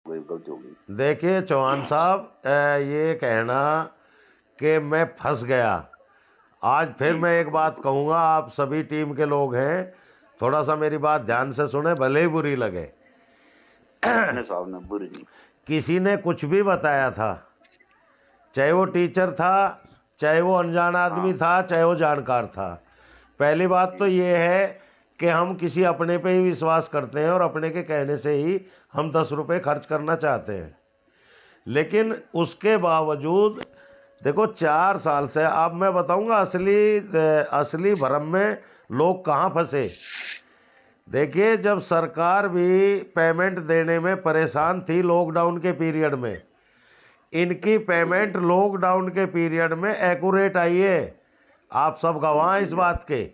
गलती हो गई। देखिए चौहान साहब, ये कहना कि मैं फंस गया, आज फिर जी मैं एक बिल्कुल बात बिल्कुल। कहूँगा, आप सभी टीम के लोग हैं, थोड़ा सा मेरी बात जी ध्यान से सुने, भले ही बुरी लगे। अपने साहब ने बुरी नहीं। किसी ने कुछ भी बताया था, चाहे वो टीचर था, चाहे वो अनजान आदमी हाँ था, चाहे वो जानकार था। पहली बात तो जी ये है कि हम किसी अपने पे ही विश्वास करते हैं और अपने के कहने से ही हम 10 रुपये खर्च करना चाहते हैं। लेकिन उसके बावजूद देखो, 4 साल से, अब मैं बताऊंगा असली भरम में लोग कहाँ फंसे। देखिए, जब सरकार भी पेमेंट देने में परेशान थी लॉकडाउन के पीरियड में, इनकी पेमेंट लॉकडाउन के पीरियड में एक्यूरेट आई है। आप सब गवाह हैं जी इस यार। बात के।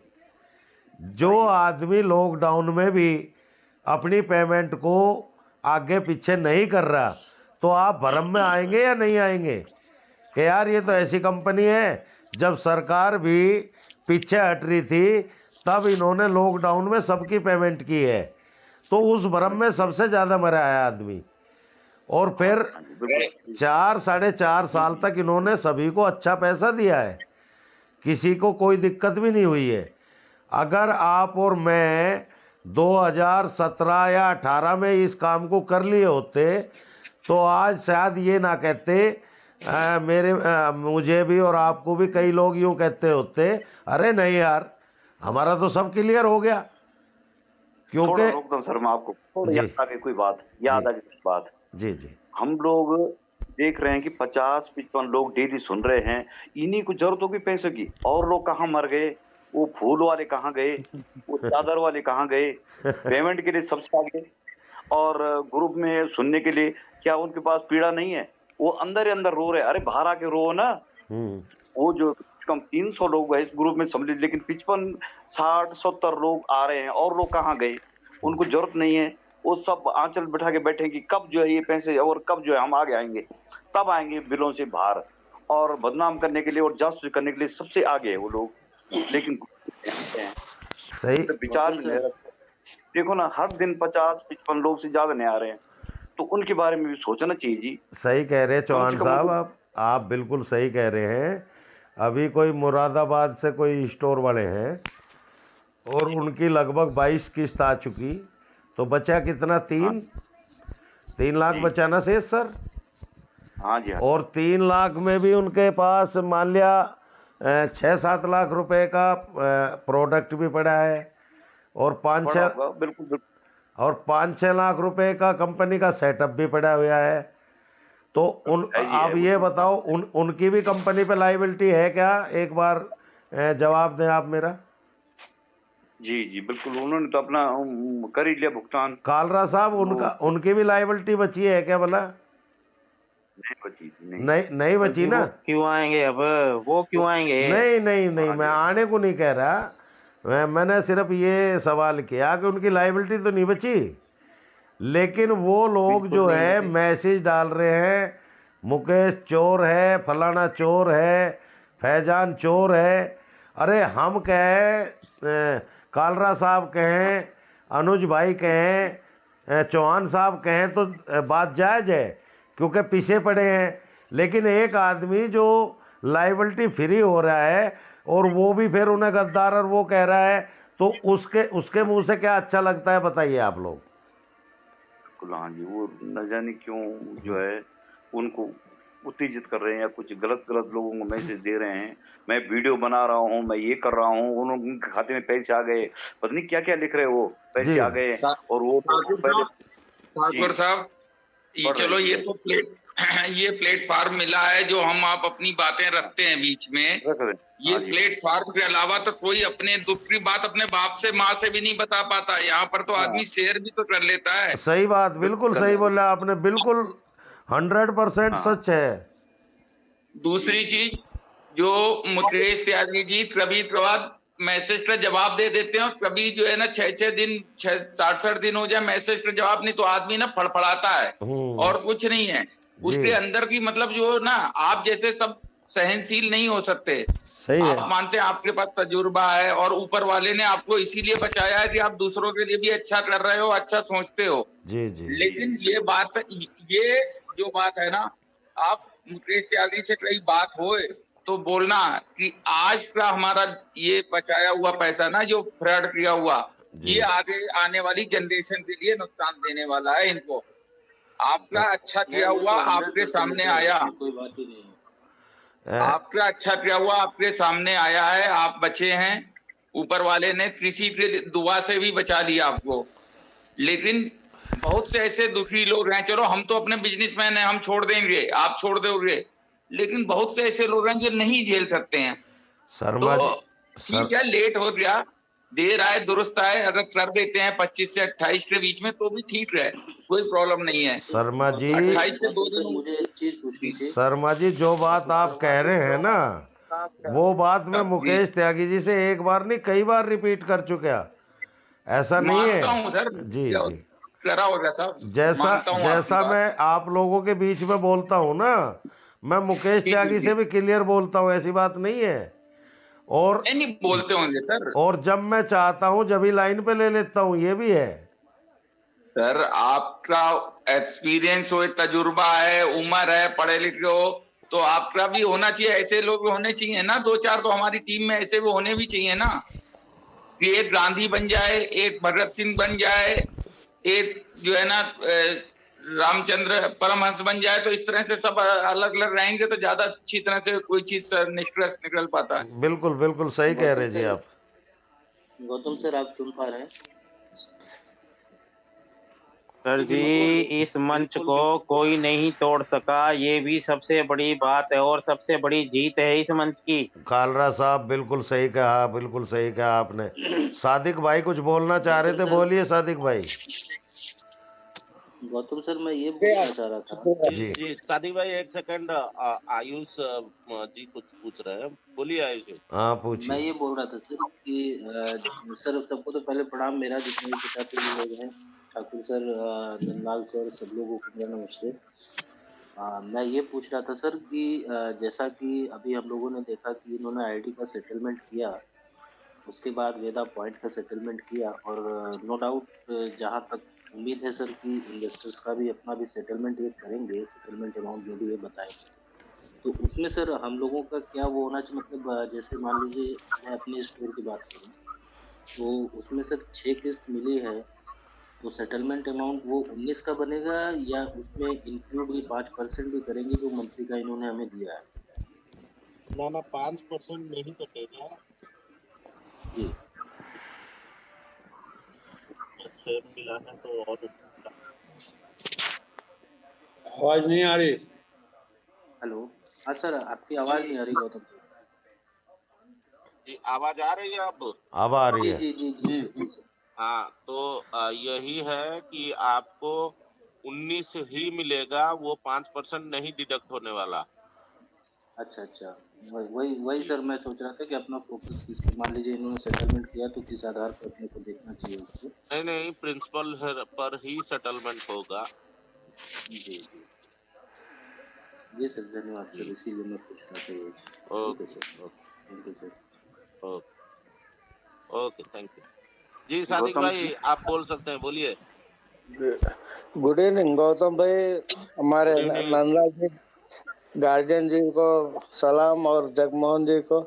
जो आई है। आदमी लॉकडाउन में भी अपनी पेमेंट को आगे पीछे नहीं कर रहा, तो आप भरम में आएंगे या नहीं आएंगे कि यार ये तो हाँ ऐसी कंपनी है, जब सरकार भी पीछे हट रही थी तब इन्होंने लॉकडाउन में सबकी पेमेंट की है। तो उस भरम में जी है। सबसे ज़्यादा मरा है आदमी। और हाँ फिर हाँ जी बिल्कुल। 4 साढ़े 4 साल तक इन्होंने सभी को अच्छा पैसा दिया है, किसी को कोई दिक्कत भी नहीं हुई है। अगर आप और मैं 2017 या 18 में इस काम को कर लिए होते तो आज शायद ये ना कहते, मुझे भी और आपको भी कई लोग यूँ कहते होते, अरे नहीं यार, हमारा तो सब क्लियर हो गया। थोड़ा क्योंकि रोकता हूँ सर मैं आपको, थोड़ा जी, याद आ गई कोई बात, जी, याद आ गई कोई बात। जी, जी, हम लोग देख रहे हैं कि 50-55 लोग डेली सुन रहे हैं, इन्हीं को जरूरत होगी पैसों की, और लोग कहाँ मर गए, वो फूल वाले कहाँ गए, वो चादर वाले कहाँ गए, पेमेंट के लिए सबसे आगे, और ग्रुप में सुनने के लिए, क्या उनके पास पीड़ा नहीं है, वो अंदर ही अंदर रो रहे हैं, अरे बाहर आके रो ना। हम्म, वो जो कम 300 लोग हैं इस ग्रुप में सम्मिलित, लेकिन 55 60 70 लोग आ रहे हैं, और लोग कहाँ गए, उनको जरूरत नहीं है। वो सब आंचल बिठा के बैठे हैं कि कब जो है ये पैसे, और कब जो है हम आगे आएंगे, तब आएंगे बिलों से बाहर, और बदनाम करने के लिए और जासूसी करने के लिए सबसे आगे है वो लोग। लेकिन हैं, सही, विचार भी नहीं रखते। देखो ना, हर दिन 50-55 लोग से ज्यादा नहीं आ रहे हैं, तो उनके बारे में भी सोचना चाहिए जी। सही कह रहे हैं कम से चौहान कम साहब, उनको। आप बिल्कुल सही कह रहे हैं। अभी कोई मुरादाबाद से कोई स्टोर वाले हैं और उनकी लगभग 22 किस्त आ चुकी, तो बचा कितना, हाँ 3 लाख जी। बचा ना शेष सर। हाँ जी हाँ जी। और 3 लाख में भी उनके पास मान लिया 6-7 लाख रुपए का प्रोडक्ट भी पड़ा है, और पाँच बड़ा छः होगा बिल्कुल बिल्कुल। और 5-6 लाख रुपए का कंपनी का सेटअप भी पड़ा हुआ है। तो उन, है जी, है आप वो ये तो बताओ, उनकी भी कंपनी पे लाइबिलिटी है क्या? एक बार जवाब दें आप मेरा। जी जी बिल्कुल, उन्होंने तो अपना कर ही लिया भुगतान। कालरा साहब, वो उनकी भी लाइबिलिटी बची है क्या भला? नहीं बची थी, नहीं। नहीं, नहीं बची जी ना? वो क्यों आएंगे अब, वो तो क्यों आएंगे? नहीं, नहीं, नहीं, हाँ मैं जी हाँ आने को नहीं कह रहा। मैंने सिर्फ ये सवाल किया कि उनकी लाइबिलिटी तो नहीं बची, लेकिन वो लोग बिल्कुल जो नहीं है बची। मैसेज डाल रहे हैं, मुकेश चोर है, फलाना चोर है, फैजान चोर है। अरे हम कहें, कालरा साहब कहें, अनुज भाई कहें, चौहान साहब कहें, तो बात जायज़ है क्योंकि पीछे पड़े हैं। लेकिन एक आदमी जो लाइबिलिटी फ्री हो रहा है और वो भी फिर उन्हें गद्दार और वो कह रहा है, तो उसके उसके मुंह से क्या अच्छा लगता है, बताइए आप लोग। बिल्कुल हाँ जी, वो न जाने क्यों जो है उनको उत्तेजित कर रहे हैं, या कुछ गलत गलत लोगों को मैसेज दे रहे हैं, मैं वीडियो बना रहा हूँ, मैं ये कर रहा हूँ, उनके खाते में पैसे आ गए, पता नहीं क्या क्या लिख रहे हैं, वो जी, पैसे आ गए, और वो ठाकुर पहले। साहब, जी ठाकुर साहब, ये पढ़ रहे चलो, जी, ये है तो ये प्लेटफार्म मिला है जो हम आप अपनी बातें रखते हैं बीच में। रख रहे हैं। ये हाँ जी प्लेटफार्म के अलावा तो कोई अपने दूसरी बात अपने बाप से माँ से भी नहीं बता पाता। यहाँ पर तो हाँ आदमी शेयर भी तो कर लेता है। सही बात, बिल्कुल बिल्कुल कर सही लेते बोला आपने, बिल्कुल 100% हैं। हाँ सच है। दूसरी चीज, जो मुकेश त्यागी जी कभी कभार मैसेज का जवाब दे देते हैं, और कभी जो है ना 6-6 दिन 67 दिन हो जाए मैसेज का जवाब नहीं, तो आदमी ना फड़फड़ाता है, और कुछ नहीं है। जी, उसके अंदर की मतलब जो ना, आप जैसे सब सहनशील नहीं हो सकते। सही है। आप मानते हैं आपके पास तजुर्बा है और ऊपर वाले ने आपको इसीलिए बचाया है कि आप दूसरों के लिए भी अच्छा कर रहे हो, अच्छा सोचते हो। जी जी जी। लेकिन ये जो बात है ना, आप मुकेश त्यागी से कई बात होए तो बोलना कि आज का हमारा ये बचाया हुआ पैसा ना, जो फ्रॉड किया हुआ, जी ये आगे आने वाली जनरेशन के लिए नुकसान देने वाला है इनको। आपका अच्छा किया नहीं, वो हुआ तो आपके 100% सामने सर, आया, उसमें कोई बात ही नहीं है। आपका अच्छा किया हुआ आपके सामने आया है, आप बचे हैं। ऊपर वाले ने किसी के दुआ से भी बचा लिया आपको। लेकिन बहुत से ऐसे दुखी लोग हैं, चलो हम तो अपने बिजनेसमैन हैं, हम छोड़ देंगे, आप छोड़ दोगे, लेकिन बहुत से ऐसे लोग हैं जो नहीं झेल सकते हैं। शर्मा तो जी ठीक है, लेट हो गया, देर आए दुरुस्त आए, अगर कर देते हैं 25 से 28 के बीच में तो भी ठीक है, कोई प्रॉब्लम नहीं है। शर्मा जी 28 से 2 गौतम सर, दिन मुझे एक चीज पूछनी थी। शर्मा जी, जो बात आप कह रहे हैं ना, वो बात मैं जी, मुकेश त्यागी जी से एक बार नहीं कई बार रिपीट कर चुका। ऐसा नहीं मानता है। हूँ सर, जी जी। करा होगा साहब, जैसा मानता हूँ आपकी जैसा बात। मैं आप लोगों के बीच में बोलता हूँ ना, मैं मुकेश जी, त्यागी जी, से भी क्लियर बोलता हूँ, ऐसी बात नहीं है। और नहीं बोलते होंगे सर। और जब मैं चाहता हूँ जब ही लाइन पे ले लेता हूँ, ये भी है। सर आपका एक्सपीरियंस हो, तजुर्बा है, उम्र है, पढ़े लिखे हो, तो आपका भी होना चाहिए, ऐसे लोग होने चाहिए ना, 2-4 तो हमारी टीम में ऐसे भी होने भी चाहिए ना, कि एक गांधी बन जाए, एक भगत सिंह बन जाए, एक जो है ना रामचंद्र परमहंस बन जाए, तो इस तरह से सब अलग अलग रहेंगे तो ज्यादा अच्छी तरह से कोई चीज निष्कर्ष निकल पाता है। बिल्कुल बिल्कुल सही कह रहे जी आप। गौतम सर, आप सुन पा रहे हैं? सर जी, इस मंच को कोई नहीं तोड़ सका, ये भी सबसे बड़ी बात है और सबसे बड़ी जीत है इस मंच की। कालरा साहब बिल्कुल सही कहा, बिल्कुल सही कहा आपने। सादिक भाई कुछ बोलना चाह रहे थे, बोलिए सादिक भाई। गौतम सर, मैं ये पूछना चाह रहा था। जी जी सादिक भाई, एक सेकंड, आयुष जी कुछ पूछ रहे हैं, बोलिए आयुष जी। हाँ मैं पूछिए। ये बोल रहा था सर कि सर सबको तो पहले प्रणाम, मेरा जितने भी पिताजी लोग हैं, ठाकुर सर, नंदलाल सर, सब लोगों को मेरा नमस्ते। मैं ये पूछ रहा था सर कि जैसा कि अभी हम लोगों ने देखा कि इन्होंने आईडी का सेटलमेंट किया, उसके बाद वेदा पॉइंट का सेटलमेंट किया, और नो डाउट जहाँ तक उम्मीद है सर कि इन्वेस्टर्स का भी अपना भी सेटलमेंट ये करेंगे, सेटलमेंट अमाउंट जो भी ये बताएंगे। तो उसमें सर हम लोगों का क्या वो होना चाहिए, मतलब जैसे मान लीजिए मैं अपने स्टोर की बात करूँ, तो उसमें सर 6 किस्त मिली है, तो सेटलमेंट अमाउंट वो 19 का बनेगा, या उसमें इंक्लूड ये 5% भी करेंगे जो मंथली का इन्होंने हमें दिया है? ना 5% नहीं कटेगा, जी। शेयर मिला है तो और आवाज नहीं आ रही। हेलो, हाँ सर, आपकी आवाज़ नहीं आ रही गौतम सर। जी, आवाज आ रही है अब आ रही जी है। जी जी जी सर, जी सर। हाँ, तो यही है कि आपको 19 ही मिलेगा, वो 5% नहीं डिडक्ट होने वाला। अच्छा अच्छा, वही सर, मैं सोच रहा था कि अपना फोकस किस पे, मान लीजिए इन्होंने सेटलमेंट किया तो किस आधार पर अपने को देखना चाहिए उसको। नहीं, प्रिंसिपल पर ही सेटलमेंट होगा। जी जी जी सर, धन्यवाद सर, इसीलिए मैं पूछ रहा था ये चीज़। ठीक है sir, thank you sir. Okay, thank you जी। सादिक भाई आप बोल सकते हैं, बोलिए। गुड इवनिंग गौतम भाई, हमारे Good evening. नंदलाल जी गार्जियन जी को सलाम, और जगमोहन जी को।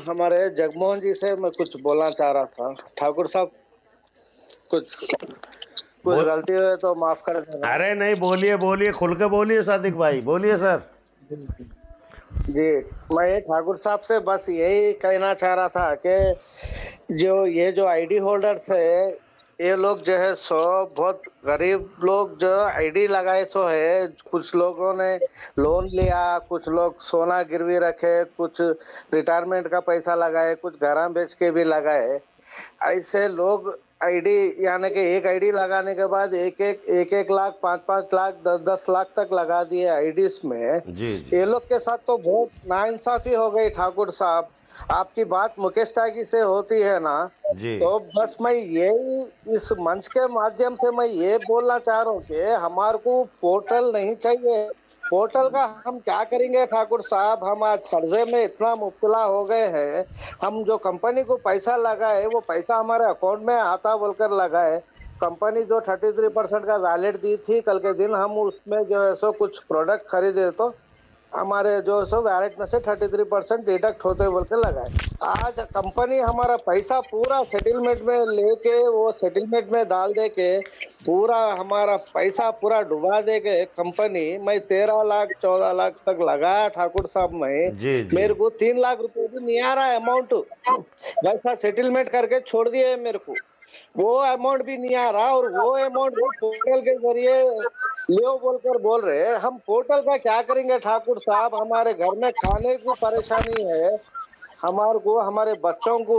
हमारे जगमोहन जी से मैं कुछ बोलना चाह रहा था। ठाकुर साहब, कुछ गलती हुई तो माफ कर देना। अरे नहीं, बोलिए बोलिए, खुल के बोलिए सादिक भाई, बोलिए सर। जी, मैं ठाकुर साहब से बस यही कहना चाह रहा था कि जो आईडी होल्डर्स है, ये लोग जो है सो बहुत गरीब लोग जो आईडी लगाए सो है। कुछ लोगों ने लोन लिया, कुछ लोग सोना गिरवी रखे, कुछ रिटायरमेंट का पैसा लगाए, कुछ घर बेच के भी लगाए। ऐसे लोग आईडी, यानी कि एक आईडी लगाने के बाद एक लाख, 5 लाख, 10 लाख तक लगा दिए आईडीज में। जी जी ये लोग के साथ तो बहुत नाइंसाफी हो गई ठाकुर साहब। आपकी बात मुकेश त्यागी से होती है ना, जी। तो बस मैं यही इस मंच के माध्यम से मैं ये बोलना चाह रहा हूँ कि हमारे को पोर्टल नहीं चाहिए, पोर्टल का हम क्या करेंगे ठाकुर साहब? हम आज कर्जे में इतना मुब्तला हो गए हैं। हम जो कंपनी को पैसा लगाए वो पैसा हमारे अकाउंट में आता बोलकर लगाए। कंपनी जो 33% का वैलिड दी थी, कल के दिन हम उसमें जो है सो कुछ प्रोडक्ट खरीदे तो हमारे जो सो वैलेट में से 33% डिडक्ट होते बोल के लगाए। आज कंपनी हमारा पैसा पूरा सेटलमेंट में लेके, वो सेटलमेंट में डाल दे के पूरा हमारा पैसा पूरा डुबा दे के कंपनी, मैं 13 लाख 14 लाख तक लगाया ठाकुर साहब। मैं जी जी मेरे को 3 लाख रुपए भी नहीं आ रहा है अमाउंट। वैसा सेटलमेंट करके छोड़ दिए है मेरे को, वो अमाउंट भी नहीं आ रहा। और वो अमाउंट वो पोर्टल के जरिए लियो बोलकर बोल रहे हैं। हम पोर्टल का क्या करेंगे ठाकुर साहब? हमारे घर में खाने को परेशानी है, हमारे को हमारे बच्चों को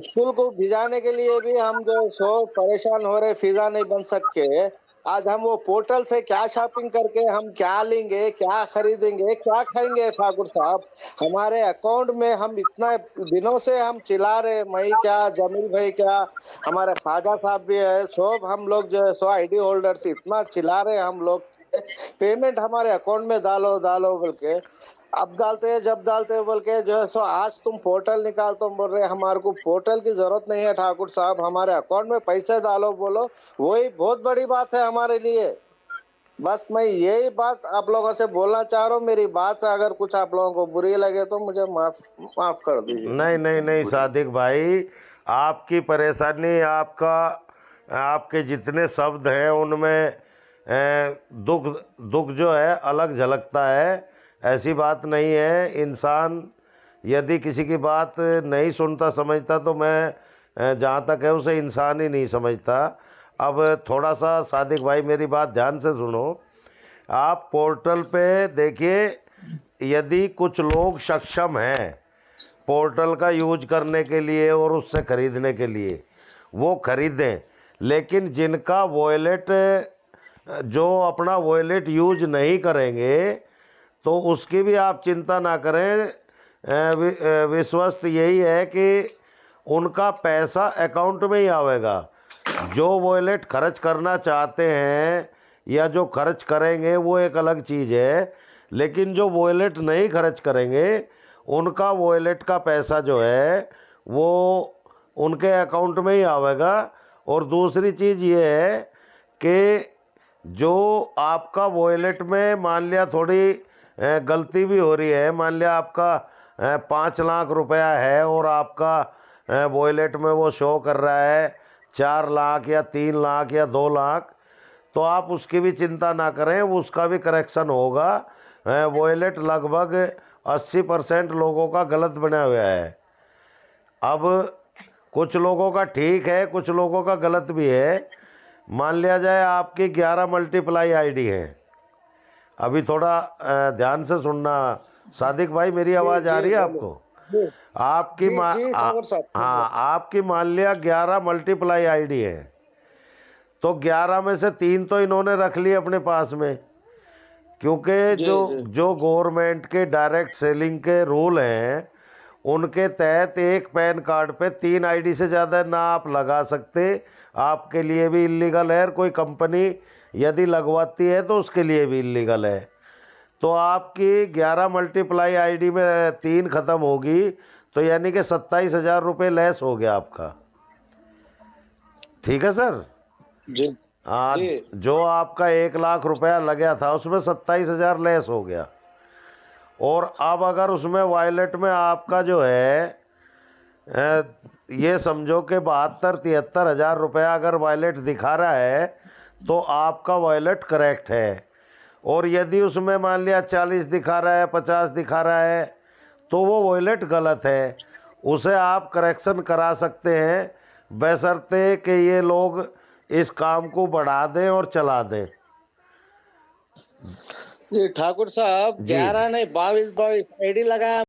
स्कूल को भिजाने के लिए भी हम जो सो परेशान हो रहे, फिजा नहीं बन सके। आज हम वो पोर्टल से क्या शॉपिंग करके हम क्या लेंगे, क्या खरीदेंगे, क्या खाएंगे ठाकुर साहब? हमारे अकाउंट में हम इतना दिनों से हम चिल्ला रहे, मैं क्या, जमील भाई क्या, हमारे ख्वाजा साहब भी है, सब हम लोग जो है सो आईडी होल्डर्स इतना चिल्ला रहे हम लोग, पेमेंट हमारे अकाउंट में डालो डालो बोल के। अब डालते हैं जब डालते हैं बोल के जो है सो आज तुम पोर्टल निकाल, तुम बोल रहे हमारे को पोर्टल की जरूरत नहीं है ठाकुर साहब, हमारे अकाउंट में पैसे डालो बोलो, वही बहुत बड़ी बात है हमारे लिए। बस मैं यही बात आप लोगों से बोलना चाह रहा हूँ। मेरी बात अगर कुछ आप लोगों को बुरी लगे तो मुझे माफ कर दीजिए। नहीं नहीं नहीं सादिक भाई, आपकी परेशानी, आपके जितने शब्द हैं उनमें दुख दुख जो है अलग झलकता है। ऐसी बात नहीं है। इंसान यदि किसी की बात नहीं सुनता समझता तो मैं जहाँ तक है उसे इंसान ही नहीं समझता। अब थोड़ा सा सादिक भाई मेरी बात ध्यान से सुनो। आप पोर्टल पे देखिए, यदि कुछ लोग सक्षम हैं पोर्टल का यूज करने के लिए और उससे ख़रीदने के लिए, वो ख़रीदें। लेकिन जिनका वॉलेट, जो अपना वॉलेट यूज नहीं करेंगे तो उसकी भी आप चिंता ना करें। विश्वस्त यही है कि उनका पैसा अकाउंट में ही आवेगा। जो वॉलेट खर्च करना चाहते हैं या जो खर्च करेंगे वो एक अलग चीज़ है, लेकिन जो वॉलेट नहीं खर्च करेंगे उनका वॉलेट का पैसा जो है वो उनके अकाउंट में ही आवेगा। और दूसरी चीज़ ये है कि जो आपका वॉलेट में मान लिया थोड़ी गलती भी हो रही है, मान लिया आपका 5 लाख रुपया है और आपका वॉलेट में वो शो कर रहा है 4 लाख या 3 लाख या 2 लाख, तो आप उसकी भी चिंता ना करें, उसका भी करेक्शन होगा। वॉलेट लगभग 80% लोगों का गलत बना हुआ है। अब कुछ लोगों का ठीक है, कुछ लोगों का गलत भी है। मान लिया जाए आपकी 11 मल्टीप्लाई आईडी है। अभी थोड़ा ध्यान से सुनना सादिक भाई, मेरी आवाज़ आ रही है आपको? आपकी हाँ, आपकी मान लिया 11 मल्टीप्लाई आईडी है, तो 11 में से 3 तो इन्होंने रख ली अपने पास में, क्योंकि जो गवर्नमेंट के डायरेक्ट सेलिंग के रूल हैं उनके तहत एक पैन कार्ड पे 3 आईडी से ज़्यादा ना आप लगा सकते। आपके लिए भी इल्लीगल है, और कोई कंपनी यदि लगवाती है तो उसके लिए भी इल्लीगल है। तो आपकी 11 मल्टीप्लाई आईडी में 3 ख़त्म होगी, तो यानी कि 27,000 रुपये लेस हो गया आपका। ठीक है सर जी। जो आपका 1 लाख रुपया लगा था उसमें 27,000 लेस हो गया। और अब अगर उसमें वॉलेट में आपका जो है ये समझो कि 72-73 हज़ार रुपया अगर वॉलेट दिखा रहा है तो आपका वॉलेट करेक्ट है। और यदि उसमें मान लिया 40 दिखा रहा है, 50 दिखा रहा है, तो वो वॉलेट गलत है। उसे आप करेक्शन करा सकते हैं, बशर्ते कि ये लोग इस काम को बढ़ा दें और चला दें। ठाकुर साहब 11 नहीं 22 आईडी लगाया